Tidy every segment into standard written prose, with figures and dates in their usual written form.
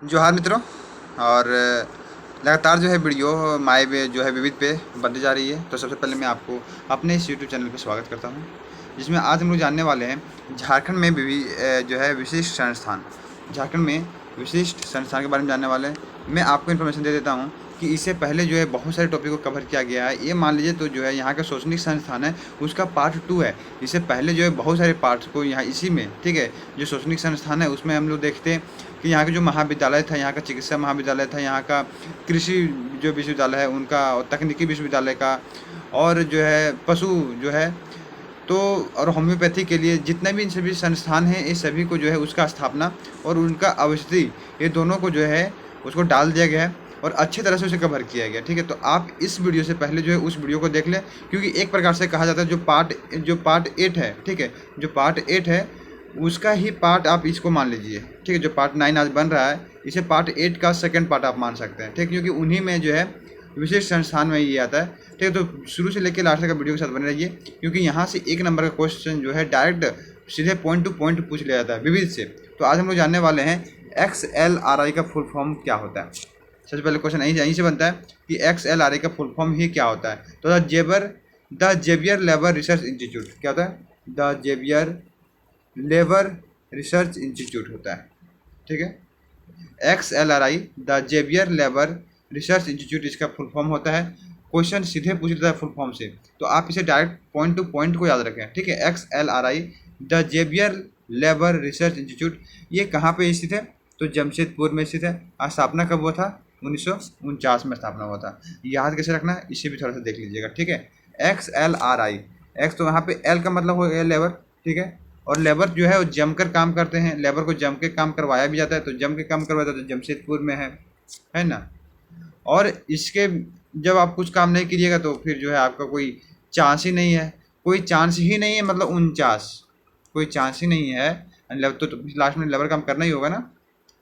जोहार मित्रों। और लगातार जो है वीडियो माय वे जो है विविध पे बनती जा रही है। तो सबसे पहले मैं आपको अपने इस यूट्यूब चैनल पे स्वागत करता हूँ, जिसमें आज हम लोग जानने वाले हैं झारखंड में जो है विशिष्ट संस्थान। झारखंड में विशिष्ट संस्थान के बारे में जानने वाले हैं। मैं आपको इन्फॉर्मेशन दे देता हूँ कि इससे पहले जो है बहुत सारे टॉपिक को कवर किया गया है। ये मान लीजिए तो जो है यहाँ का शैक्षणिक संस्थान है उसका पार्ट 2 है। इससे पहले जो है बहुत सारे पार्ट्स को यहाँ इसी में, ठीक है, जो शैक्षणिक संस्थान है उसमें हम लोग देखते हैं कि यहाँ के जो महाविद्यालय था, यहाँ का चिकित्सा महाविद्यालय था, यहाँ का कृषि जो विश्वविद्यालय है उनका, और तकनीकी विश्वविद्यालय का, और जो है पशु जो है तो, और होम्योपैथी के लिए जितने भी इन सभी संस्थान हैं इस सभी को जो है उसका स्थापना और उनका अवस्थिति, ये दोनों को जो है उसको डाल दिया गया है और अच्छी तरह से उसे कवर किया गया। ठीक है, तो आप इस वीडियो से पहले जो है उस वीडियो को देख लें, क्योंकि एक प्रकार से कहा जाता है जो पार्ट 8 है, ठीक है, जो पार्ट 8 है उसका ही पार्ट आप इसको मान लीजिए। ठीक है, जो पार्ट 9 आज बन रहा है इसे पार्ट 8 का सेकंड पार्ट आप मान सकते हैं। ठीक, क्योंकि उन्हीं में जो है विशेष संस्थान में ये आता है। ठीक है, तो शुरू से लेकर लास्ट तक वीडियो के साथ बने रहिए, क्योंकि यहाँ से एक नंबर का क्वेश्चन जो है डायरेक्ट सीधे पॉइंट टू पॉइंट पूछ लिया जाता है विविध से। तो आज हम लोग जानने वाले हैं XLRI का फुल फॉर्म क्या होता है। सबसे पहले क्वेश्चन यहीं से बनता है कि XLRI का फुल फॉर्म ही क्या होता है। तो the Xavier Labour Research Institute क्या होता है? The Xavier Labour Research Institute होता है। ठीक है, XLRI the Xavier Labour Research Institute इसका फुल फॉर्म होता है। क्वेश्चन सीधे पूछ लेता है फुल फॉर्म से, तो आप इसे डायरेक्ट पॉइंट टू पॉइंट को याद रखें। ठीक है, XLRI the Xavier Labour Research Institute ये कहाँ पे स्थित है? तो जमशेदपुर में स्थित है। स्थापना कब हुआ था? 1949 में स्थापना हुआ था। याद कैसे रखना है इसे भी थोड़ा सा देख लीजिएगा। ठीक है, XLRI, एक्स तो यहाँ पे एल का मतलब हो गया लेबर, ठीक है, और लेबर जो है वो जमकर काम करते हैं, लेबर को जम के काम करवाया भी जाता है, तो जम के काम करवाया जाता है तो जमशेदपुर में है ना। और इसके जब आप कुछ काम नहीं कीजिएगा तो फिर जो है आपका कोई चांस ही नहीं है, कोई चांस ही नहीं है, मतलब 49, कोई चांस ही नहीं है। तो लास्ट में लेबर काम करना ही होगा ना,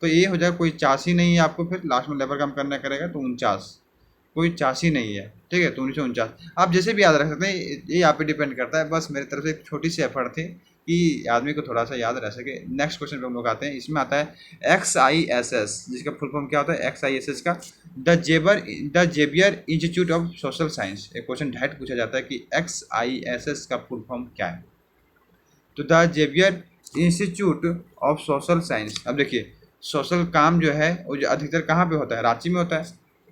तो ये हो जाएगा कोई चांस ही नहीं है आपको, फिर लास्ट में लेबर काम करना करेगा तो 49, कोई चांस ही नहीं है। ठीक है, तो 1949 आप जैसे भी याद रख सकते हैं, ये यहाँ पे डिपेंड करता है। बस मेरी तरफ से एक छोटी सी एफर्ट थी कि आदमी को थोड़ा सा याद रह सके। नेक्स्ट क्वेश्चन पे हम लोग आते हैं। इसमें आता है XISS, जिसका फुल फॉर्म क्या होता है? XISS का the Xavier Institute of Social Science. एक क्वेश्चन डायरेक्ट पूछा जाता है कि XISS का फुल फॉर्म क्या है? तो the Xavier Institute of Social Science. अब देखिए, सोशल काम जो है वो जो अधिकतर कहाँ पे होता है? रांची में होता है।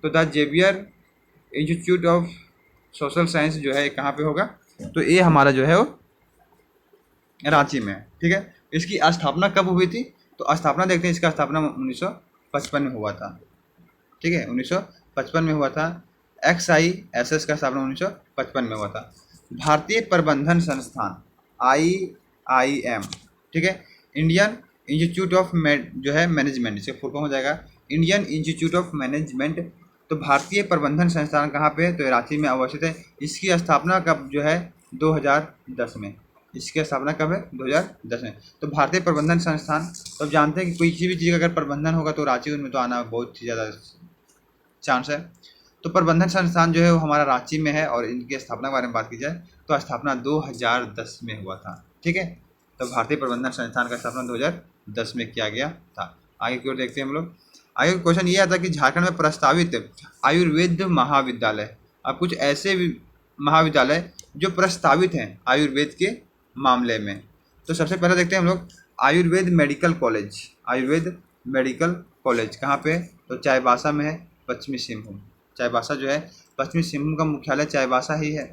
तो the Xavier Institute of Social Science जो है कहाँ पे होगा? तो ये हमारा जो है वो रांची में है। ठीक है, इसकी स्थापना कब हुई थी? तो स्थापना देखते हैं, इसका स्थापना 1955 में हुआ था। ठीक है, 1955 में हुआ था। XISS का स्थापना 1955 में हुआ था। भारतीय प्रबंधन संस्थान IIM, ठीक है, इंडियन इंस्टीट्यूट ऑफ जो है मैनेजमेंट, इसका फुल फॉर्म हो जाएगा इंडियन इंस्टीट्यूट ऑफ मैनेजमेंट। तो भारतीय प्रबंधन संस्थान कहाँ पे है? तो रांची में अवस्थित है। इसकी स्थापना कब जो है? 2010 में। इसकी स्थापना कब है? 2010 में। तो भारतीय प्रबंधन संस्थान, तो जानते हैं कि कोई किसी भी चीज़ का अगर प्रबंधन होगा तो रांची में तो आना बहुत ही ज़्यादा चांस है। तो प्रबंधन संस्थान जो है वो हमारा रांची में है। और इनकी स्थापना के बारे में बात की जाए तो स्थापना 2010 में हुआ था। ठीक है, तो भारतीय प्रबंधन संस्थान का स्थापना 2010 में किया गया था। आगे की ओर देखते हैं हम लोग। आगे क्वेश्चन ये आता है कि झारखंड में प्रस्तावित आयुर्वेद महाविद्यालय। अब कुछ ऐसे महाविद्यालय जो प्रस्तावित हैं आयुर्वेद के मामले में। तो सबसे पहले देखते हैं हम लोग Ayurveda medical college. Ayurveda medical college कहाँ पे? तो चाईबासा में है, पश्चिमी सिंहभूम। चाईबासा जो है पश्चिमी सिंहभूम का मुख्यालय चाईबासा ही है।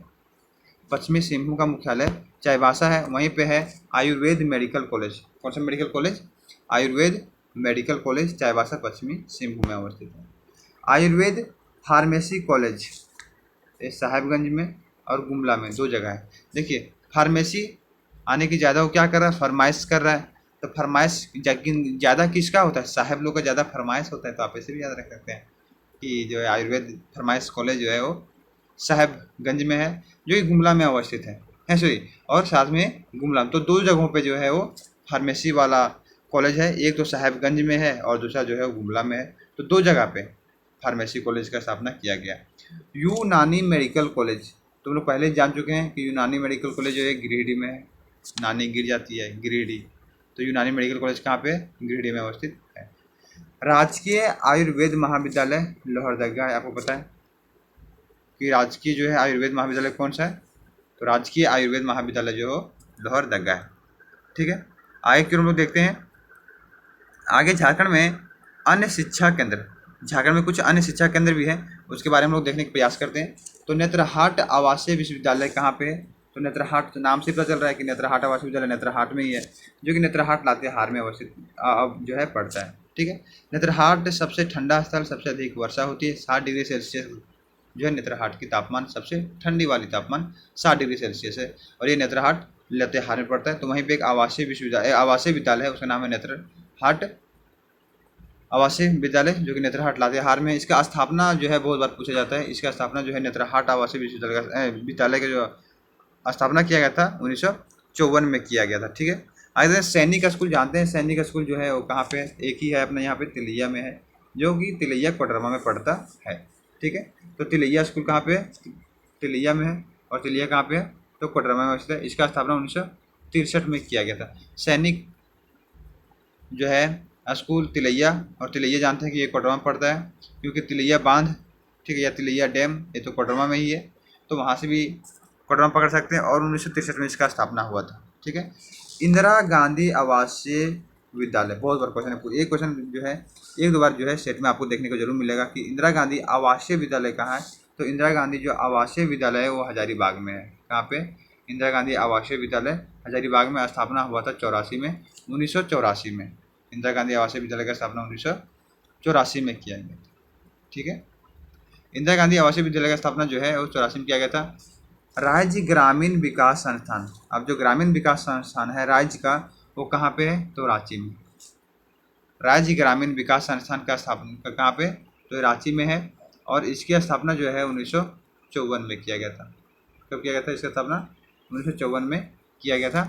पश्चिमी सिंहभूम का मुख्यालय चाईबासा है, वहीं पे है आयुर्वेद मेडिकल कॉलेज। कौन सा medical college? Ayurveda medical college, Chaibasa, पश्चिमी सिंहभूम में अवस्थित है। आयुर्वेद फार्मेसी कॉलेज ये साहेबगंज में और गुमला में, दो जगह है। देखिए, फार्मेसी आने की ज़्यादा वो क्या कर रहा है? फरमाइश कर रहा है। तो फरमाइश ज़्यादा किसका होता है? साहब लोग का ज़्यादा फरमाइश होता है। तो आप ऐसे भी याद रख सकते हैं कि जो है आयुर्वेद फरमाइश कॉलेज जो है वो साहेबगंज में है, जो कि गुमला में अवस्थित है सॉरी, और साथ में गुमला। तो दो जगहों पे जो है वो फार्मेसी वाला कॉलेज है। एक तो साहेबगंज में है और दूसरा जो है वो गुमला में है। तो दो जगह पे फार्मेसी कॉलेज का स्थापना किया गया। यूनानी मेडिकल कॉलेज तो हम लोग पहले जान चुके हैं कि यूनानी मेडिकल कॉलेज जो है गिरिडीह में है। नानी गिर जाती है गिरिडीह, तो यूनानी मेडिकल कॉलेज कहाँ पे? गिरिडीह में अवस्थित है। राजकीय आयुर्वेद महाविद्यालय लोहरदगा है, आपको पता है कि राजकीय जो है आयुर्वेद महाविद्यालय कौन सा है, तो राजकीय आयुर्वेद महाविद्यालय जो हो लोहरदगा है। ठीक है, आगे की ओर हम लोग देखते हैं। आगे झारखंड में अन्य शिक्षा केंद्र, झारखंड में कुछ अन्य शिक्षा केंद्र भी हैं, उसके बारे में हम लोग देखने का प्रयास करते हैं। तो नेत्रहाट आवासीय विश्वविद्यालय कहाँ पे है, तो नेत्रहाट नाम से पता चल रहा है कि नेत्रहाट आवासीय विद्यालय नेत्रहाट में ही है, जो कि नेत्रहाट लातेहार में अवस्थित जो है पड़ता है। ठीक है, नेत्रहाट सबसे ठंडा स्थल, सबसे अधिक वर्षा होती है, 60 डिग्री सेल्सियस जो है नेत्रहाट की तापमान, सबसे ठंडी वाली तापमान 60 डिग्री सेल्सियस है, और ये नेत्रहाट लातेहार में पड़ता है। तो वहीं पे एक आवासीय विश्वविद्यालय आवासीय विद्यालय है, उसका नाम है नेत्रहाट आवासीय विद्यालय, जो कि नेत्रहाट लातेहार में। इसका स्थापना जो है बहुत बार पूछा जाता है, इसका स्थापना जो है नेत्रहाट आवासीय विद्यालय का जो स्थापना किया गया था 1954 में किया गया था। ठीक है, आगे सैनिक स्कूल जानते हैं, सैनिक स्कूल जो है वो कहाँ पे, एक ही है अपने यहाँ पे तिलैया में है, जो कि तिलैया कोडरमा में पड़ता है। ठीक है, तो तिलैया स्कूल कहाँ पे है, तिलैया में है, और तिलैया कहाँ पे है, तो कोडरमा में स्थित है। इसका स्थापना 1963 में किया गया था। सैनिक जो है स्कूल तिलैया, और तिलैया जानते हैं कि ये कोडरमा में पड़ता है, क्योंकि तिलैया बांध, ठीक है, या तिलैया डैम ये तो कोडरमा में ही है, तो वहाँ से भी कोडरमा पकड़ सकते हैं, और 1963 में इसका स्थापना हुआ था। ठीक है, इंदिरा गांधी आवासीय विद्यालय, बहुत बार क्वेश्चन है, एक क्वेश्चन जो है एक दो बार जो है सेट में आपको देखने को जरूर मिलेगा कि इंदिरा गांधी आवासीय विद्यालय कहाँ है, तो इंदिरा गांधी जो आवासीय विद्यालय है वो हजारीबाग में है। कहाँ पे, इंदिरा गांधी आवासीय विद्यालय हजारीबाग में स्थापना हुआ था 84 में, 1984 में इंदिरा गांधी आवासीय विद्यालय का स्थापना 1984 में किया गया था। ठीक है, इंदिरा गांधी आवासीय विद्यालय का स्थापना जो है वो 84 में किया गया था। राज्य ग्रामीण विकास संस्थान, अब जो ग्रामीण विकास संस्थान है राज्य का वो कहाँ पे है, तो रांची में। राज्य ग्रामीण विकास संस्थान का स्थापना कहाँ पे, तो रांची में है, और इसकी स्थापना जो है 1954 में किया गया था। कब किया गया था इसका स्थापना, 1954 में किया गया था।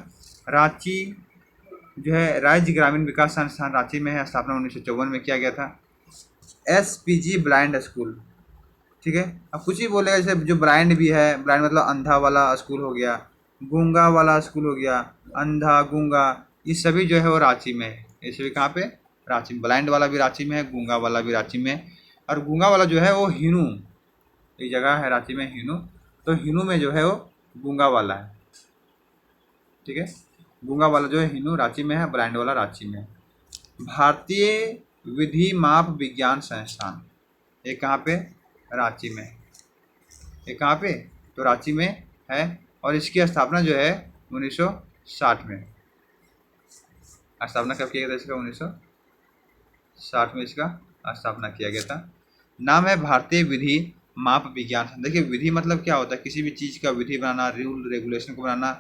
रांची जो है राज्य ग्रामीण विकास संस्थान रांची में है, स्थापना 1954 में किया गया था। SPG ब्लाइंड स्कूल, ठीक है, अब कुछ ही बोलेगा, जैसे जो ब्लाइंड भी है, ब्लाइंड मतलब अंधा वाला स्कूल हो गया, गूंगा वाला स्कूल हो गया, अंधा गूंगा, ये सभी जो है वो रांची में है। ये सभी कहाँ पे, रांची में। ब्लाइंड वाला भी रांची में है, गूंगा वाला भी रांची में है, और गूंगा वाला जो है वो हिनू, एक जगह है रांची में हिनू, तो हिनू में जो है वो गूंगा वाला है। ठीक है, गूंगा वाला जो है हिनू रांची में है, ब्लाइंड वाला रांची में है। भारतीय विधि माप विज्ञान संस्थान, ये कहाँ पे, रांची में। ये कहाँ पे, तो रांची में है, और इसकी स्थापना जो है 1960 में। स्थापना कब किया गया था इसका, 1960 में इसका स्थापना किया गया था। नाम है भारतीय विधि माप विज्ञान संस्थान। देखिए विधि मतलब क्या होता है, किसी भी चीज़ का विधि बनाना, रूल रेगुलेशन को बनाना।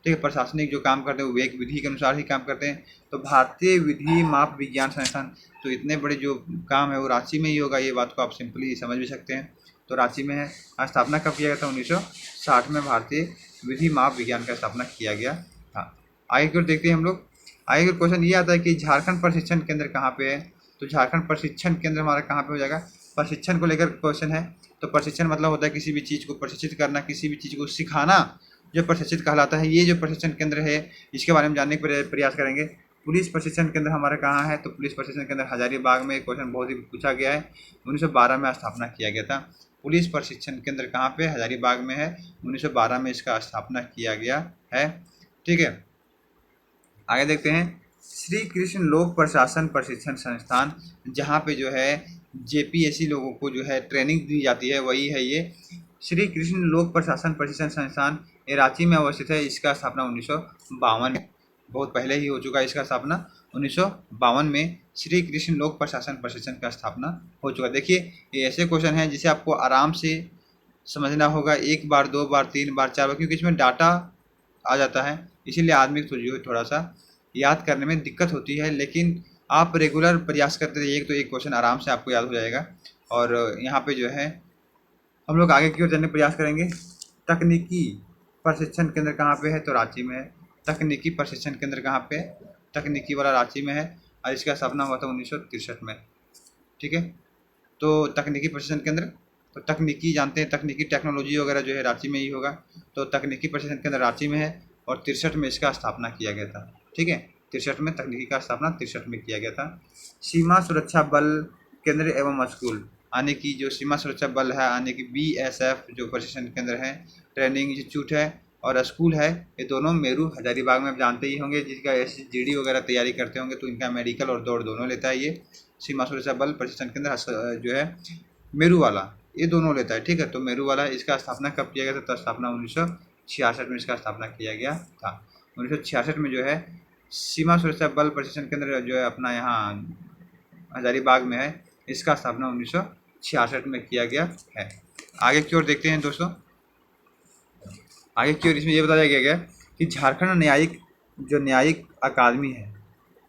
ठीक है, प्रशासनिक जो काम करते हैं वो एक विधि के अनुसार ही काम करते हैं। तो भारतीय विधि माप विज्ञान संस्थान, तो इतने बड़े जो काम है वो रांची में ही होगा, ये बात को आप सिंपली समझ भी सकते हैं। तो रांची में है। स्थापना कब किया गया था, 1960 में भारतीय विधि माप विज्ञान का स्थापना किया गया था। आगे की ओर देखते हैं हम लोग। आगे का क्वेश्चन ये आता है कि झारखंड प्रशिक्षण केंद्र कहाँ पे है, तो झारखंड प्रशिक्षण केंद्र हमारा कहाँ पे हो जाएगा, प्रशिक्षण को लेकर क्वेश्चन है। तो प्रशिक्षण मतलब होता है किसी भी चीज़ को प्रशिक्षित करना, किसी भी चीज़ को सिखाना, जो प्रशिक्षित कहलाता है। ये जो प्रशिक्षण केंद्र है इसके बारे में जानने का प्रयास करेंगे। पुलिस प्रशिक्षण केंद्र हमारा कहाँ है, तो पुलिस प्रशिक्षण केंद्र हजारीबाग में। क्वेश्चन बहुत ही पूछा गया है, 1912 में स्थापना किया गया था। पुलिस प्रशिक्षण केंद्र कहाँ पे, हजारीबाग में है, 1912 में इसका स्थापना किया गया है। ठीक है, आगे देखते हैं। श्री कृष्ण लोक प्रशासन प्रशिक्षण संस्थान, जहाँ पे जो है JPSC लोगों को जो है ट्रेनिंग दी जाती है, वही है ये श्री कृष्ण लोक प्रशासन प्रशिक्षण संस्थान। ये रांची में अवस्थित है। इसका स्थापना 1952 में, बहुत पहले ही हो चुका है इसका स्थापना। 1952 में श्री कृष्ण लोक प्रशासन प्रशिक्षण का स्थापना हो चुका। देखिए ये ऐसे क्वेश्चन हैं जिसे आपको आराम से समझना होगा, एक बार, दो बार, तीन बार, चार बार, क्योंकि इसमें डाटा आ जाता है, इसीलिए आदमी को जो थोड़ा सा याद करने में दिक्कत होती है। लेकिन आप रेगुलर प्रयास करते रहिए तो एक क्वेश्चन आराम से आपको याद हो जाएगा। और यहाँ पे जो है हम लोग आगे की ओर जाने का प्रयास करेंगे। तकनीकी प्रशिक्षण केंद्र कहाँ पे है, तो रांची में है। तकनीकी प्रशिक्षण केंद्र कहाँ पे है, तकनीकी वाला रांची में है, और इसका स्थापना हुआ था 1963 में। ठीक है, तो तकनीकी प्रशिक्षण केंद्र, तो तकनीकी जानते हैं, तकनीकी टेक्नोलॉजी वगैरह जो है रांची में ही होगा। तो तकनीकी प्रशिक्षण केंद्र रांची में है, और 63 में इसका स्थापना किया गया था। ठीक है, 63 में, तकनीकी का स्थापना 63 में किया गया था। सीमा सुरक्षा बल केंद्र एवं स्कूल, यानी कि जो सीमा सुरक्षा बल है, यानी कि BSF जो प्रशिक्षण केंद्र है, ट्रेनिंग इंस्टीट्यूट है और स्कूल है, ये दोनों मेरू हजारीबाग में आप जानते ही होंगे। जिसका SGD वगैरह तैयारी करते होंगे तो इनका मेडिकल और दौड़ दोनों लेता है। ये सीमा सुरक्षा बल प्रशिक्षण केंद्र जो है मेरू वाला, ये दोनों लेता है, ठीक है। तो मेरू वाला, इसका स्थापना कब किया गया था? तो स्थापना 1966 में इसका स्थापना किया गया था। 1966 में जो है सीमा सुरक्षा बल प्रशिक्षण केंद्र जो है अपना यहाँ हजारीबाग में है, इसका स्थापना 1966 में किया गया है। आगे की ओर देखते हैं दोस्तों, आगे की ओर इसमें ये बताया गया कि झारखंड न्यायिक अकादमी है,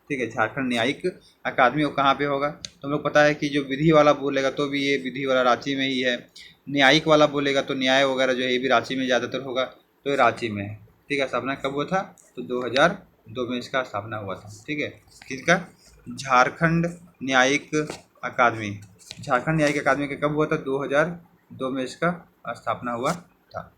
ठीक है। झारखंड न्यायिक अकादमी वो कहाँ पे होगा? तो हम लोग पता है कि जो विधि वाला बोलेगा तो भी ये विधि वाला रांची में ही है, न्यायिक वाला बोलेगा तो न्याय वगैरह जो है ये भी रांची में ज़्यादातर होगा, तो ये रांची में है, ठीक है। स्थापना कब हुआ था? तो 2002 में इसका स्थापना हुआ था, ठीक है। किसका? झारखंड न्यायिक अकादमी। झारखंड न्यायिक अकादमी का कब हुआ था? 2002 में इसका स्थापना हुआ था,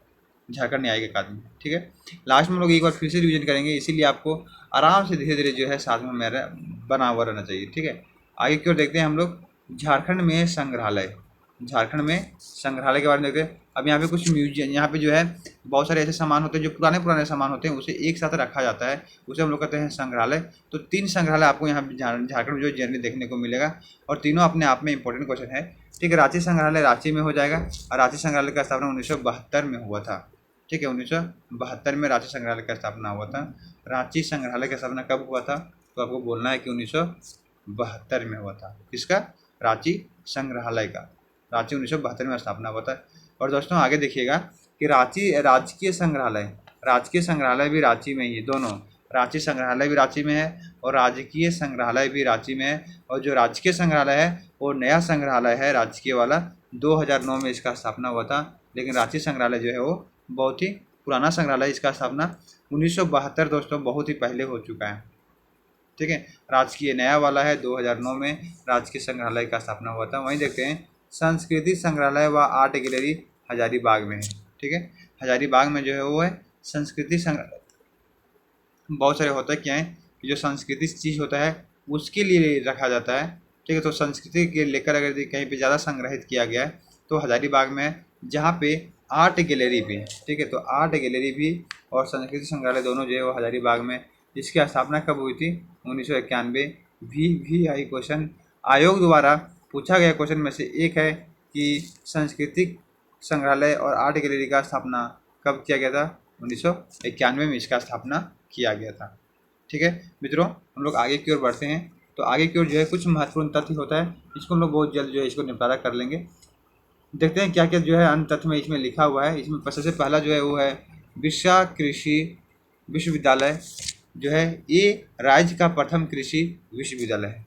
झारखंड न्यायिक अकादमी, ठीक है। लास्ट में हम लोग एक बार फिर से रिवीजन करेंगे, इसीलिए आपको आराम से धीरे धीरे जो है साथ में मेरा बना हुआ रहना चाहिए, ठीक है। आगे की ओर देखते हैं हम लोग, झारखंड में संग्रहालय। झारखंड में संग्रहालय के बारे में देखते हैं। अब यहाँ पे कुछ म्यूजियम, यहाँ पे जो है बहुत सारे ऐसे सामान होते हैं जो पुराने सामान होते हैं, उसे एक साथ रखा जाता है, उसे हम लोग कहते हैं संग्रहालय। तो 3 संग्रहालय आपको यहाँ झारखंड में जो जनरली देखने को मिलेगा, और तीनों अपने आप में इंपॉर्टेंट क्वेश्चन है, ठीक है। रांची संग्रहालय रांची में हो जाएगा, और रांची संग्रहालय का स्थापना 1972 में हुआ था, ठीक है। 1972 में रांची संग्रहालय का स्थापना हुआ था। रांची संग्रहालय का स्थापना कब हुआ था? तो आपको बोलना है कि 1972 में हुआ था। किसका? रांची संग्रहालय का। रांची 1972 में स्थापना हुआ था। और दोस्तों आगे देखिएगा कि राजकीय संग्रहालय भी रांची में ही है, दोनों। रांची संग्रहालय भी रांची में है और राजकीय संग्रहालय भी रांची में है। और जो राजकीय संग्रहालय है वो नया संग्रहालय है, राजकीय वाला 2009 में इसका स्थापना हुआ था। लेकिन रांची संग्रहालय जो है वो बहुत ही पुराना संग्रहालय, इसका स्थापना 1972 दोस्तों बहुत ही पहले हो चुका है, ठीक है। राजकीय नया वाला है, 2009 में राजकीय संग्रहालय का स्थापना हुआ था। वहीं देखते हैं संस्कृति संग्रहालय व आर्ट गैलरी हजारीबाग में है, ठीक है। हजारीबाग में जो है वो है संस्कृति संग्रहालय। बहुत सारे होता है क्या है कि जो संस्कृति चीज़ होता है उसके लिए रखा जाता है, ठीक है। तो संस्कृति के लेकर अगर कहीं पे ज़्यादा संग्रहित किया गया है तो हजारीबाग में है, जहाँ पे आर्ट गैलरी भी है, ठीक है। तो आर्ट गैलरी भी और संस्कृति संग्रहालय दोनों जो है वो हजारीबाग में। इसकी स्थापना कब हुई थी? 1991। VVI क्वेश्चन आयोग द्वारा पूछा गया क्वेश्चन में से एक है कि सांस्कृतिक संग्रहालय और आर्ट गैलरी का स्थापना कब किया गया था? 1991 में इसका स्थापना किया गया था, ठीक है। मित्रों हम लोग आगे की ओर बढ़ते हैं, तो आगे की ओर जो है कुछ महत्वपूर्ण तथ्य होता है, इसको हम लोग बहुत जल्द जो है इसको निपटारा कर लेंगे। देखते हैं क्या क्या जो है अन्य तथ्य में इसमें लिखा हुआ है। इसमें सबसे पहला जो है वो है बिरसा कृषि विश्वविद्यालय जो है ये राज्य का प्रथम कृषि विश्वविद्यालय है।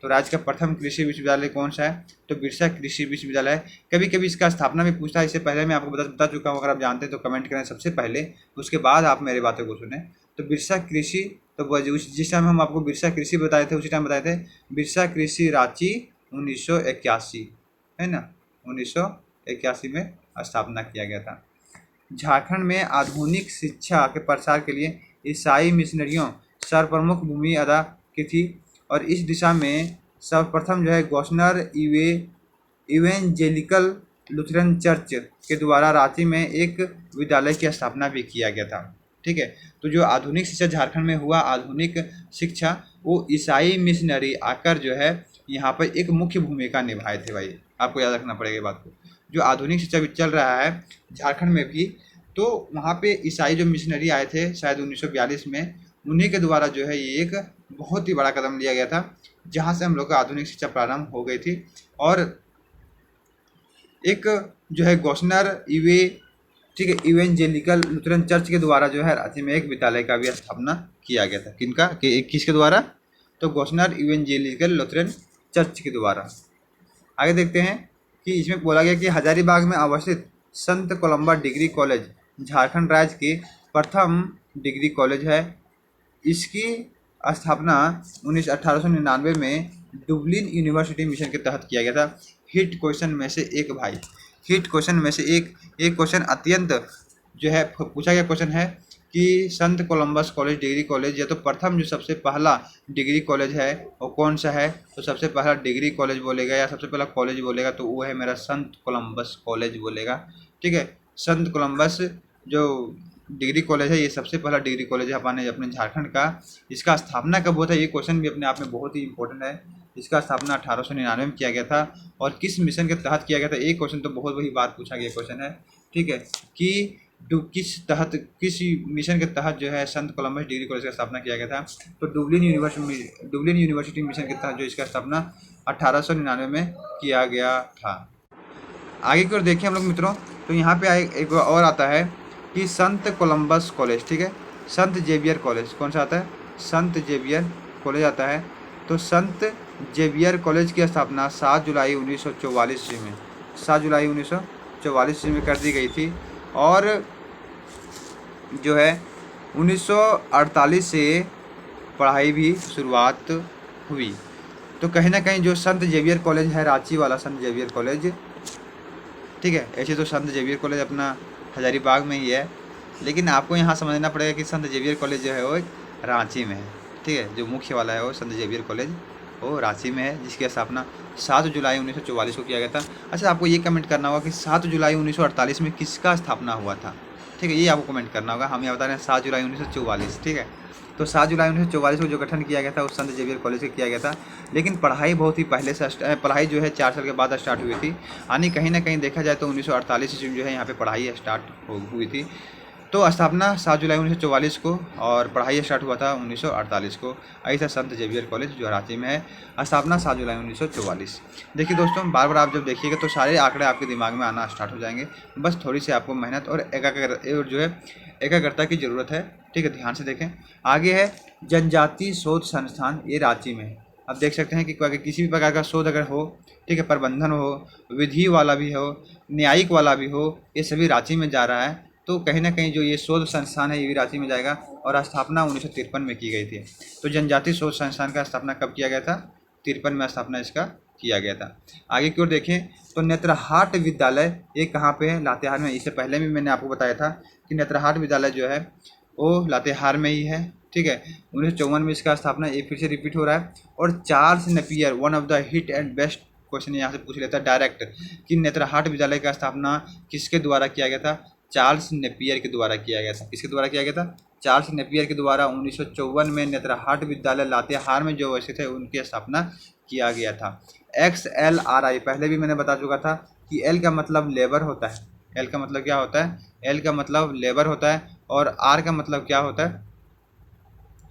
तो राज्य का प्रथम कृषि विश्वविद्यालय कौन सा है? तो बिरसा कृषि विश्वविद्यालय है। कभी कभी इसका स्थापना भी पूछता है, इससे पहले मैं आपको बता चुका हूँ, अगर आप जानते हैं तो कमेंट करें सबसे पहले, उसके बाद आप मेरी बातों को सुने। तो बिरसा कृषि, तो जिस टाइम हम आपको बिरसा कृषि बताए थे उसी टाइम बताए थे बिरसा कृषि रांची 1981, है ना, 1981 में स्थापना किया गया था। झारखंड में आधुनिक शिक्षा के प्रसार के लिए ईसाई मिशनरियों सर्वप्रमुख भूमिका अदा की थी, और इस दिशा में सर्वप्रथम जो है गॉस्नर इवेंजेलिकल लुथरन चर्च के द्वारा रांची में एक विद्यालय की स्थापना भी किया गया था, ठीक है। तो जो आधुनिक शिक्षा झारखंड में हुआ, आधुनिक शिक्षा, वो ईसाई मिशनरी आकर जो है यहाँ पर एक मुख्य भूमिका निभाए थे। भाई आपको याद रखना पड़ेगा बात को, जो आधुनिक शिक्षा भी चल रहा है झारखंड में भी, तो वहाँ पे ईसाई जो मिशनरी आए थे शायद 1942 में, उन्हीं के द्वारा जो है ये एक बहुत ही बड़ा कदम लिया गया था, जहाँ से हम लोग का आधुनिक शिक्षा प्रारंभ हो गई थी। और एक जो है गॉस्नर ठीक है इवेंजेलिकल लुथरन चर्च के द्वारा जो है रांची में एक विद्यालय का भी स्थापना किया गया था। किनका? किसके द्वारा? तो गॉस्नर इवेंजेलिकल लुथरन चर्च के द्वारा। आगे देखते हैं कि इसमें बोला गया कि हजारीबाग में अवस्थित संत कोलंबा डिग्री कॉलेज झारखंड राज्य के प्रथम डिग्री कॉलेज है। इसकी स्थापना 1899 में डुबलिन यूनिवर्सिटी मिशन के तहत किया गया था। हिट क्वेश्चन में से एक भाई, हिट क्वेश्चन में से एक क्वेश्चन अत्यंत जो है पूछा गया क्वेश्चन है कि संत कोलंबस कॉलेज डिग्री कॉलेज, या तो प्रथम जो सबसे पहला डिग्री कॉलेज है वो कौन सा है, तो सबसे पहला डिग्री कॉलेज बोलेगा या सबसे पहला कॉलेज बोलेगा तो वो है मेरा संत कोलंबस कॉलेज बोलेगा। ठीक है, संत कोलंबस जो डिग्री कॉलेज है ये सबसे पहला डिग्री कॉलेज है अपने झारखंड का। इसका स्थापना कब हुआ था, ये क्वेश्चन भी अपने आप में बहुत ही इंपॉर्टेंट है। इसका स्थापना 1899 में किया गया था और किस मिशन के तहत किया गया था, एक क्वेश्चन तो बहुत बड़ी बात पूछा गया क्वेश्चन है। ठीक है, कि किस मिशन के तहत जो है संत कोलंबस डिग्री कॉलेज का स्थापना किया गया था, तो डुबलिन यूनिवर्सिटी मिशन के तहत जो इसका स्थापना 1899 में किया गया था। आगे की ओर देखें हम लोग मित्रों, तो यहाँ पे एक और आता है कि संत कोलंबस कॉलेज। ठीक है, संत जेवियर कॉलेज कौन सा आता है, संत जेवियर कॉलेज आता है। तो संत जेवियर कॉलेज की स्थापना 7 जुलाई 1944 ईस्वी में 7 जुलाई 1944 ईस्वी में कर दी गई थी और जो है 1948 से पढ़ाई भी शुरुआत हुई। तो कहीं ना कहीं जो संत जेवियर कॉलेज है, रांची वाला संत जेवियर कॉलेज, ठीक है, ऐसे तो संत जेवियर कॉलेज अपना हजारीबाग में ही है, लेकिन आपको यहाँ समझना पड़ेगा कि संत जेवियर कॉलेज जो है वो रांची में है। ठीक है, जो मुख्य वाला है वो संत जेवियर कॉलेज वो रांची में है, जिसकी स्थापना 7 जुलाई 1944 को किया गया था। अच्छा, आपको ये कमेंट करना होगा कि 7 जुलाई 1948 में किसका स्थापना हुआ था। ठीक है, ये आपको कमेंट करना होगा। हम यहाँ बता रहे हैं 7 जुलाई 1944। ठीक है, तो 7 जुलाई 1944 को जो गठन किया गया था उस संत जेवियर कॉलेज से किया गया था, लेकिन पढ़ाई बहुत ही पहले से पढ़ाई जो है 4 साल के बाद स्टार्ट हुई थी। यानी कहीं ना कहीं देखा जाए तो 1948 ईस्वी में जो है यहाँ पे पढ़ाई स्टार्ट हुई थी। तो स्थापना 7 जुलाई 1944 को और पढ़ाई स्टार्ट हुआ था 1948 को। ऐसा संत जेवियर कॉलेज जो रांची में है, स्थापना 7 जुलाई 1944। देखिए दोस्तों, बार बार आप जब देखिएगा तो सारे आंकड़े आपके दिमाग में आना स्टार्ट हो जाएंगे। बस थोड़ी सी आपको मेहनत और एकाग्रता की ज़रूरत है। ठीक है, ध्यान से देखें। आगे है जनजाति शोध संस्थान, ये रांची में है। अब देख सकते हैं कि किसी भी प्रकार का शोध अगर हो, ठीक है, प्रबंधन हो, विधि वाला भी हो, न्यायिक वाला भी हो, ये सभी रांची में जा रहा है। तो कहीं ना कहीं जो ये शोध संस्थान है ये भी रांची में जाएगा और स्थापना 1953 में की गई थी। तो जनजाति शोध संस्थान का स्थापना कब किया गया था, 53 में स्थापना इसका किया गया था। आगे की ओर देखें तो नेत्रहाट विद्यालय ये कहाँ पे है, लातेहार में। इससे पहले भी मैंने आपको बताया था कि नेत्रहाट विद्यालय जो है वो लातेहार में ही है। ठीक है, 1954 में इसका स्थापना, ये फिर से रिपीट हो रहा है। और Charles Napier, one of the hit and best question यहाँ से पूछ लेता है डायरेक्ट कि नेत्रहाट विद्यालय का स्थापना किसके द्वारा किया गया था, चार्ल्स नेपियर के द्वारा किया गया था। किसके द्वारा किया गया था, चार्ल्स नेपियर के द्वारा 1954 में नेत्रहाट विद्यालय लातेहार में जो स्थित है उनकी स्थापना किया गया था। XLRI पहले भी मैंने बता चुका था कि L का मतलब लेबर होता है। L का मतलब क्या होता है, L का मतलब लेबर होता है और R का मतलब क्या होता है,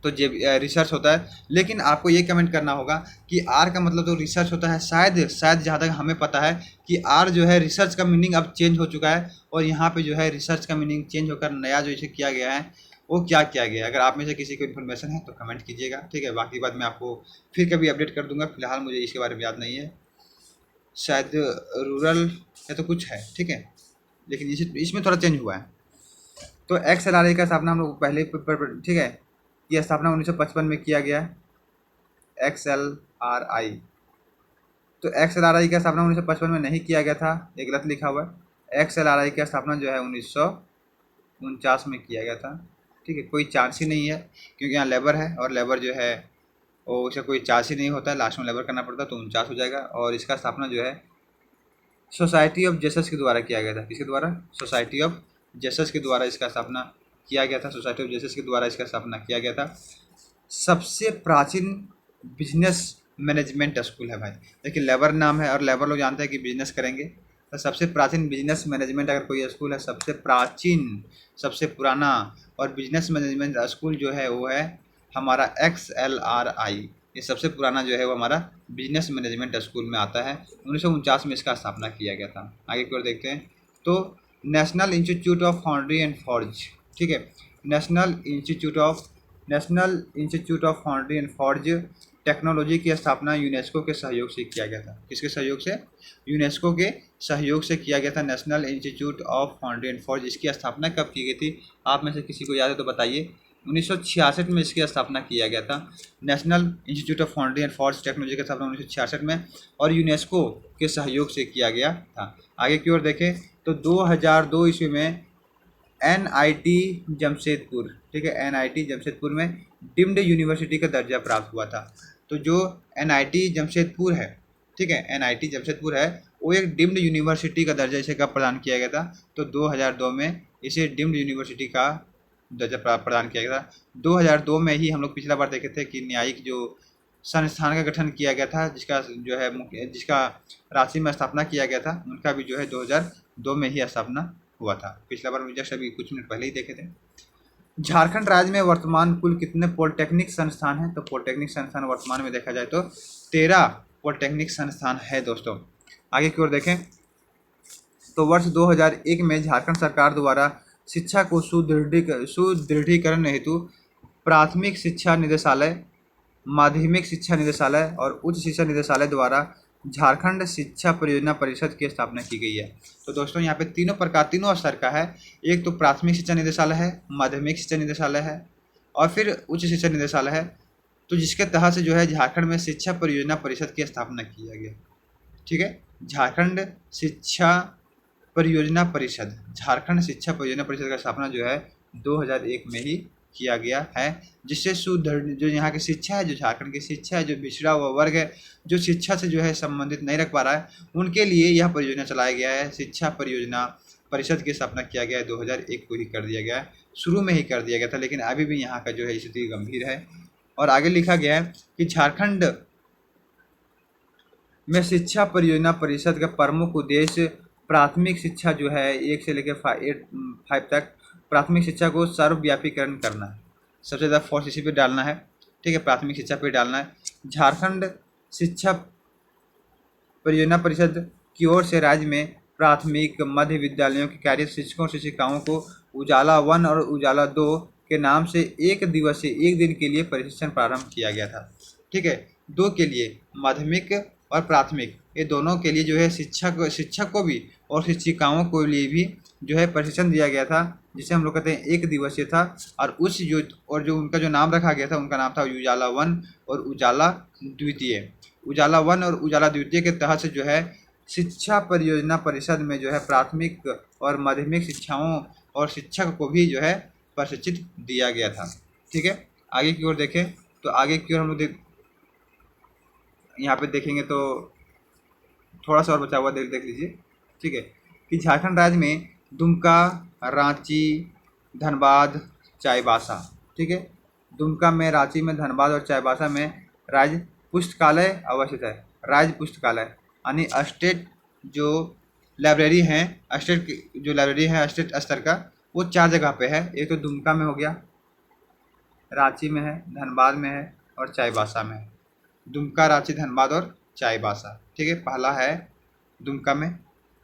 तो रिसर्च होता है। लेकिन आपको ये कमेंट करना होगा कि आर का मतलब तो रिसर्च होता है। शायद जहाँ तक हमें पता है कि आर जो है रिसर्च का मीनिंग अब चेंज हो चुका है और यहाँ पे जो है रिसर्च का मीनिंग चेंज होकर नया जो इसे किया गया है वो क्या किया गया है। अगर आप में से किसी को इन्फॉर्मेशन है तो कमेंट कीजिएगा। ठीक है, बाकी बात मैं आपको फिर कभी अपडेट कर दूंगा। फिलहाल मुझे इसके बारे में याद नहीं है, शायद रूरल या तो कुछ है। ठीक है, लेकिन इसमें थोड़ा चेंज हुआ है। तो XLRI का स्थापना हम लोग पहले, ठीक है, यह स्थापना 1955 में किया गया है, XLRI। तो XLRI का स्थापना 1955 में नहीं किया गया था, ये गलत लिखा हुआ है। XLRI का स्थापना जो है 1949 में किया गया था। ठीक है, कोई चांस ही नहीं है क्योंकि यहाँ लेबर है और लेबर जो है वो उसे कोई चांस ही नहीं होता है, लास्ट में लेबर करना पड़ता है, तो 49 हो जाएगा। और इसका स्थापना जो है सोसाइटी ऑफ जस्टिस के द्वारा किया गया था। किसके द्वारा, सोसाइटी ऑफ जस्टिस के द्वारा इसका स्थापना किया गया था। सोसाइटी ऑफ जस्टिस के द्वारा इसका स्थापना किया गया था। सबसे प्राचीन बिजनेस मैनेजमेंट स्कूल है भाई। देखिए लेबर नाम है और लेबर लोग जानते हैं कि बिजनेस करेंगे, तो सबसे प्राचीन बिजनेस मैनेजमेंट अगर कोई स्कूल है, सबसे प्राचीन, सबसे पुराना और बिजनेस मैनेजमेंट स्कूल जो है वो है हमारा XLRI। ये सबसे पुराना जो है वो हमारा बिजनेस मैनेजमेंट स्कूल में आता है। 1949 में इसका स्थापना किया गया था। आगे की ओर देखते हैं तो national institute of foundry and forge, ठीक है, national institute of foundry and forge technology की स्थापना यूनेस्को के सहयोग से किया गया था। किसके सहयोग से, यूनेस्को के सहयोग से किया गया था national institute of foundry and forge. इसकी स्थापना कब की गई थी, आप में से किसी को याद है तो बताइए। 1966 में इसकी स्थापना किया गया था। National institute of foundry and forge technology की स्थापना 1966 में और यूनेस्को के सहयोग से किया गया था। आगे की ओर देखें तो 2002 ईस्वी में NIT जमशेदपुर, ठीक है, NIT जमशेदपुर में डीम्ड यूनिवर्सिटी का दर्जा प्राप्त हुआ था। तो जो NIT जमशेदपुर है, ठीक है, NIT जमशेदपुर है, वो एक डीम्ड यूनिवर्सिटी का दर्जा इसे कब प्रदान किया गया था? तो 2002 में इसे डीम्ड यूनिवर्सिटी का दर्जा प्रदान किया गया था। 2002 में ही हम लोग पिछला बार देखे थे कि न्यायिक जो संस्थान का गठन किया गया था, जिसका जो है जिसका रांची में स्थापना किया गया था, उनका भी जो है 2002 में ही स्थापना हुआ था। पिछला बार जस्ट अभी कुछ मिनट पहले ही देखे थे। झारखंड राज्य में वर्तमान कुल कितने पॉलिटेक्निक संस्थान हैं? तो पॉलिटेक्निक संस्थान वर्तमान में देखा जाए तो 13 पॉलिटेक्निक संस्थान है दोस्तों। आगे की ओर देखें तो वर्ष 2001 में झारखंड सरकार द्वारा शिक्षा को सुदृढ़ीकरण हेतु प्राथमिक शिक्षा निदेशालय, माध्यमिक शिक्षा निदेशालय और उच्च शिक्षा निदेशालय द्वारा झारखंड शिक्षा परियोजना परिषद की स्थापना की गई है। तो दोस्तों यहाँ पे तीनों स्तर का है। एक तो प्राथमिक शिक्षा निदेशालय है, माध्यमिक शिक्षा निदेशालय है और फिर उच्च शिक्षा निदेशालय है। तो जिसके तहत से जो है झारखंड में शिक्षा परियोजना परिषद की स्थापना किया गया, ठीक है। झारखंड शिक्षा परियोजना परिषद, झारखंड शिक्षा परियोजना परिषद का स्थापना जो है 2001 में ही किया गया है, जिससे सुदृढ़ जो यहाँ की शिक्षा है, जो झारखंड की शिक्षा है, जो पिछड़ा हुआ वर्ग है, जो शिक्षा से जो है संबंधित नहीं रख पा रहा है, उनके लिए यह परियोजना चलाया गया है। शिक्षा परियोजना परिषद की स्थापना किया गया है 2001 को ही कर दिया गया है, शुरू में ही कर दिया गया था, लेकिन अभी भी यहाँ का जो है स्थिति गंभीर है। और आगे लिखा गया है कि झारखंड में शिक्षा परियोजना परिषद का प्रमुख उद्देश्य प्राथमिक शिक्षा जो है 1 से लेकर 5 तक प्राथमिक शिक्षा को सर्वव्यापीकरण करना है। सबसे ज़्यादा फोर्स इसी पे डालना है, ठीक है, प्राथमिक शिक्षा पे डालना है। झारखंड शिक्षा परियोजना परिषद की ओर से राज्य में प्राथमिक मध्य विद्यालयों के कार्य शिक्षकों और शिक्षिकाओं को उजाला 1 और उजाला 2 के नाम से एक दिन के लिए प्रशिक्षण प्रारंभ किया गया था, ठीक है। 2 के लिए माध्यमिक और प्राथमिक, ये दोनों के लिए जो है शिक्षक को भी और शिक्षिकाओं को लिए भी जो है प्रशिक्षण दिया गया था, जिसे हम लोग कहते हैं 1 दिवसीय था। और जो उनका जो नाम रखा गया था, उनका नाम था उजाला 1 और उजाला द्वितीय। उजाला 1 और उजाला द्वितीय के तहत से जो है शिक्षा परियोजना परिषद में जो है प्राथमिक और माध्यमिक शिक्षाओं और शिक्षक को भी जो है प्रशिक्षित दिया गया था, ठीक है। आगे की ओर देखें तो आगे की ओर हम लोग यहाँ पे देखेंगे तो थोड़ा सा और बचा हुआ देख लीजिए, ठीक है, कि झारखंड राज्य में दुमका, रांची, धनबाद, चाईबासा, ठीक है, दुमका में, रांची में, धनबाद और चाईबासा में राज्य पुस्तकालय अवस्थित है। राज्य पुस्तकालय यानी स्टेट जो लाइब्रेरी हैं, स्टेट स्तर का, वो 4 जगह पे है। एक तो दुमका में हो गया, रांची में है, धनबाद में है और चाईबासा में है। दुमका, रांची, धनबाद और चाईबासा, ठीक है। पहला है दुमका में,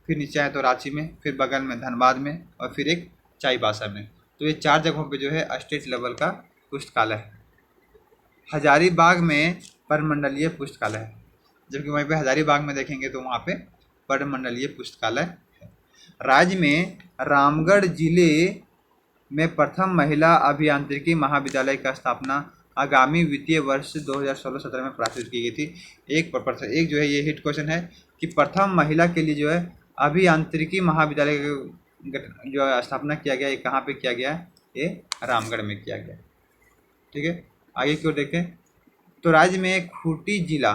फिर नीचे है तो रांची में, फिर बगल में धनबाद में और फिर एक चाईबासा में। तो ये 4 जगहों पे जो है स्टेट लेवल का पुस्तकालय है। हजारीबाग में परमंडलीय पुस्तकालय है, जबकि वहीं पे हजारीबाग में देखेंगे तो वहाँ पे परमंडलीय पुस्तकालय है। राज्य में रामगढ़ जिले में प्रथम महिला अभियांत्रिकी महाविद्यालय का स्थापना आगामी वित्तीय वर्ष 2016-17 में प्रस्तावित की गई थी। एक जो है ये हिट क्वेश्चन है कि प्रथम महिला के लिए जो है अभियांत्रिकी महाविद्यालय जो स्थापना किया गया, ये कहाँ पे किया गया है? ये रामगढ़ में किया गया, ठीक है। आगे की ओर देखें तो राज्य में खूंटी जिला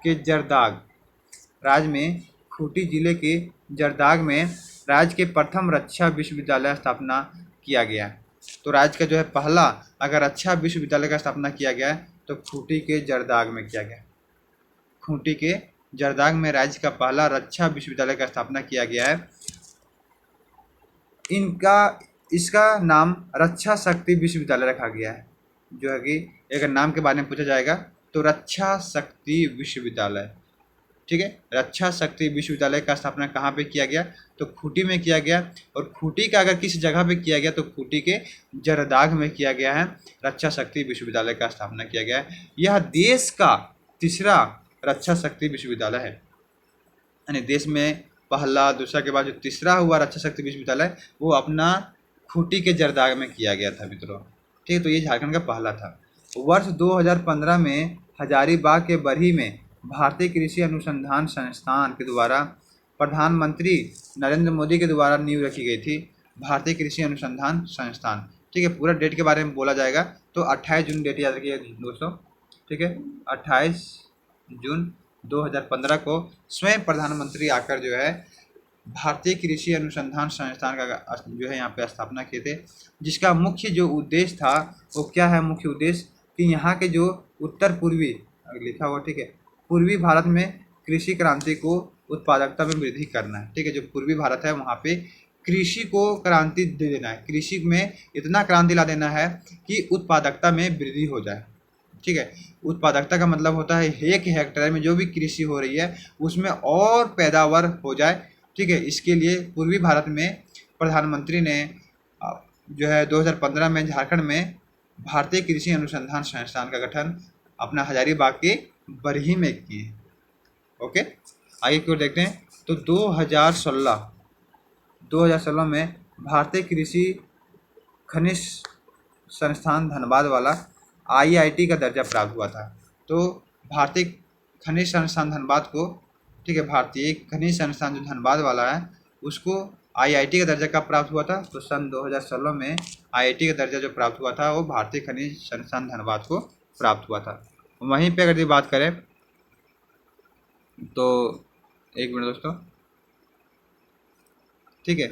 के जरदाग, राज्य में खूंटी जिले के जरदाग में राज्य के प्रथम रक्षा विश्वविद्यालय स्थापना किया गया। तो राज्य का जो है पहला अगर रक्षा विश्वविद्यालय का स्थापना किया गया है तो खूंटी के जरदाग में किया गया। खूंटी के जरदाग में राज्य का पहला रक्षा विश्वविद्यालय का स्थापना किया गया है। इसका नाम रक्षा शक्ति विश्वविद्यालय रखा गया है, जो है कि अगर नाम के बारे में पूछा जाएगा तो रक्षा शक्ति विश्वविद्यालय, ठीक है। रक्षा शक्ति विश्वविद्यालय का स्थापना कहाँ पे किया गया? तो खूंटी में किया गया। और खूंटी का अगर किसी जगह पे किया गया तो खूंटी के जरदाग में किया गया है, रक्षा शक्ति विश्वविद्यालय का स्थापना किया गया है। यह देश का तीसरा रक्षा शक्ति विश्वविद्यालय है, यानी देश में पहला दूसरा के बाद जो तीसरा हुआ रक्षा शक्ति विश्वविद्यालय वो अपना खूंटी के जरदाग में किया गया था मित्रों, ठीक है। तो ये झारखंड का पहला था। वर्ष 2015 में हजारीबाग के बरही में भारतीय कृषि अनुसंधान संस्थान के द्वारा प्रधानमंत्री नरेंद्र मोदी के द्वारा नींव रखी गई थी। भारतीय कृषि अनुसंधान संस्थान। ठीक है, पूरा डेट के बारे में बोला जाएगा तो 28 जून डेट याद रखिए दोस्तों। ठीक है, 28 जून 2015 को स्वयं प्रधानमंत्री आकर जो है भारतीय कृषि अनुसंधान संस्थान का जो है यहाँ पे स्थापना किए थे, जिसका मुख्य जो उद्देश्य था वो क्या है, मुख्य उद्देश्य कि यहाँ के जो उत्तर पूर्वी लिखा हुआ, ठीक है, पूर्वी भारत में कृषि क्रांति को उत्पादकता में वृद्धि करना है। ठीक है, जो पूर्वी भारत है वहाँ पे कृषि को क्रांति दे देना है, कृषि में इतना क्रांति ला देना है कि उत्पादकता में वृद्धि हो जाए। ठीक है, उत्पादकता का मतलब होता है 1 हेक्टेयर में जो भी कृषि हो रही है उसमें और पैदावार हो जाए। ठीक है, इसके लिए पूर्वी भारत में प्रधानमंत्री ने जो है 2015 में झारखंड में भारतीय कृषि अनुसंधान संस्थान का गठन अपना हजारीबाग के बरही में किए। ओके, आगे की ओर देखते हैं तो 2016 में भारतीय कृषि खनिज संस्थान धनबाद वाला IIT का दर्जा प्राप्त हुआ था। तो भारतीय खनिज संस्थान धनबाद को, ठीक है, भारतीय खनिज संस्थान जो धनबाद वाला है उसको IIT का दर्जा कब प्राप्त हुआ था, तो सन 2016 में IIT का दर्जा जो प्राप्त हुआ था वो भारतीय खनिज संस्थान धनबाद को प्राप्त हुआ था। वहीं पे अगर बात करें तो एक मिनट दोस्तों, ठीक है,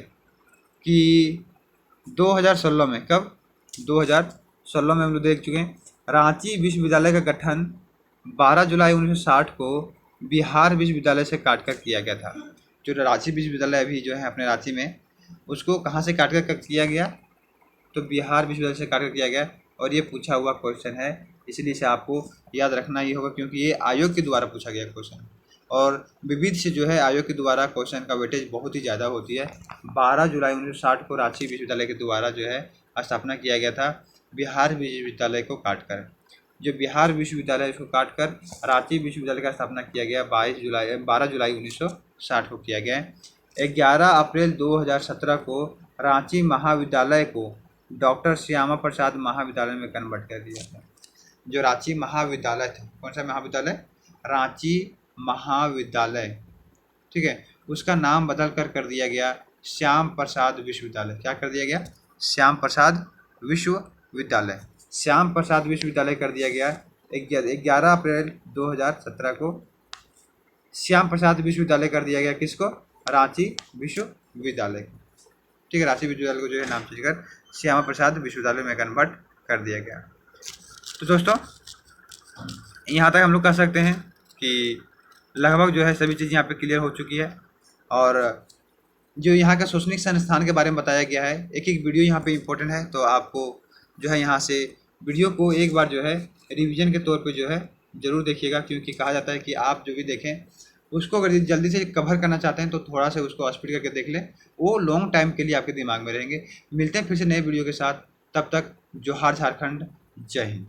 कि 2016 में कब, 2016 में हम लोग देख चुके हैं रांची विश्वविद्यालय का गठन 12 जुलाई 1960 को बिहार विश्वविद्यालय से काटकर किया गया था। जो रांची विश्वविद्यालय अभी जो है अपने रांची में, उसको कहाँ से काट कर किया गया, तो बिहार विश्वविद्यालय से काट कर किया गया। और ये पूछा हुआ क्वेश्चन है, इसलिए इसे आपको याद रखना ही होगा क्योंकि ये आयोग के द्वारा पूछा गया क्वेश्चन, और विविध से जो है आयोग के द्वारा क्वेश्चन का वेटेज बहुत ही ज़्यादा होती है। 12 जुलाई 1960 को रांची विश्वविद्यालय के द्वारा जो है स्थापना किया गया था बिहार विश्वविद्यालय को काटकर। जो बिहार विश्वविद्यालय को काटकर रांची विश्वविद्यालय का स्थापना किया गया 12 जुलाई 1960 को किया गया। 11 अप्रैल 2017 को रांची महाविद्यालय को डॉक्टर श्यामा प्रसाद महाविद्यालय में कन्वर्ट कर दिया था। जो रांची महाविद्यालय था, कौन सा महाविद्यालय, रांची महाविद्यालय, ठीक है, उसका नाम बदल कर दिया गया श्याम प्रसाद विश्वविद्यालय। क्या कर दिया गया, श्याम प्रसाद विश्वविद्यालय, श्याम प्रसाद विश्वविद्यालय कर दिया गया। 11 अप्रैल 2017 को श्याम प्रसाद विश्वविद्यालय कर दिया गया किसको, रांची विश्वविद्यालय। ठीक है, रांची विश्वविद्यालय को जो है नाम चेंज कर श्यामा प्रसाद विश्वविद्यालय में कन्वर्ट कर दिया गया। तो दोस्तों यहाँ तक हम लोग कह सकते हैं कि लगभग जो है सभी चीज़ यहाँ पे क्लियर हो चुकी है। और जो यहाँ का शैक्षणिक संस्थान के बारे में बताया गया है, एक एक वीडियो यहाँ पे इम्पोर्टेंट है, तो आपको जो है यहाँ से वीडियो को एक बार जो है रिवीजन के तौर पे जो है ज़रूर देखिएगा, क्योंकि कहा जाता है कि आप जो भी देखें उसको अगर जल्दी से कवर करना चाहते हैं तो थोड़ा सा उसको स्पीड करके देख लें, वो लॉन्ग टाइम के लिए आपके दिमाग में रहेंगे। मिलते हैं फिर से नए वीडियो के साथ, तब तक जोहार झारखंड, जय हिंद।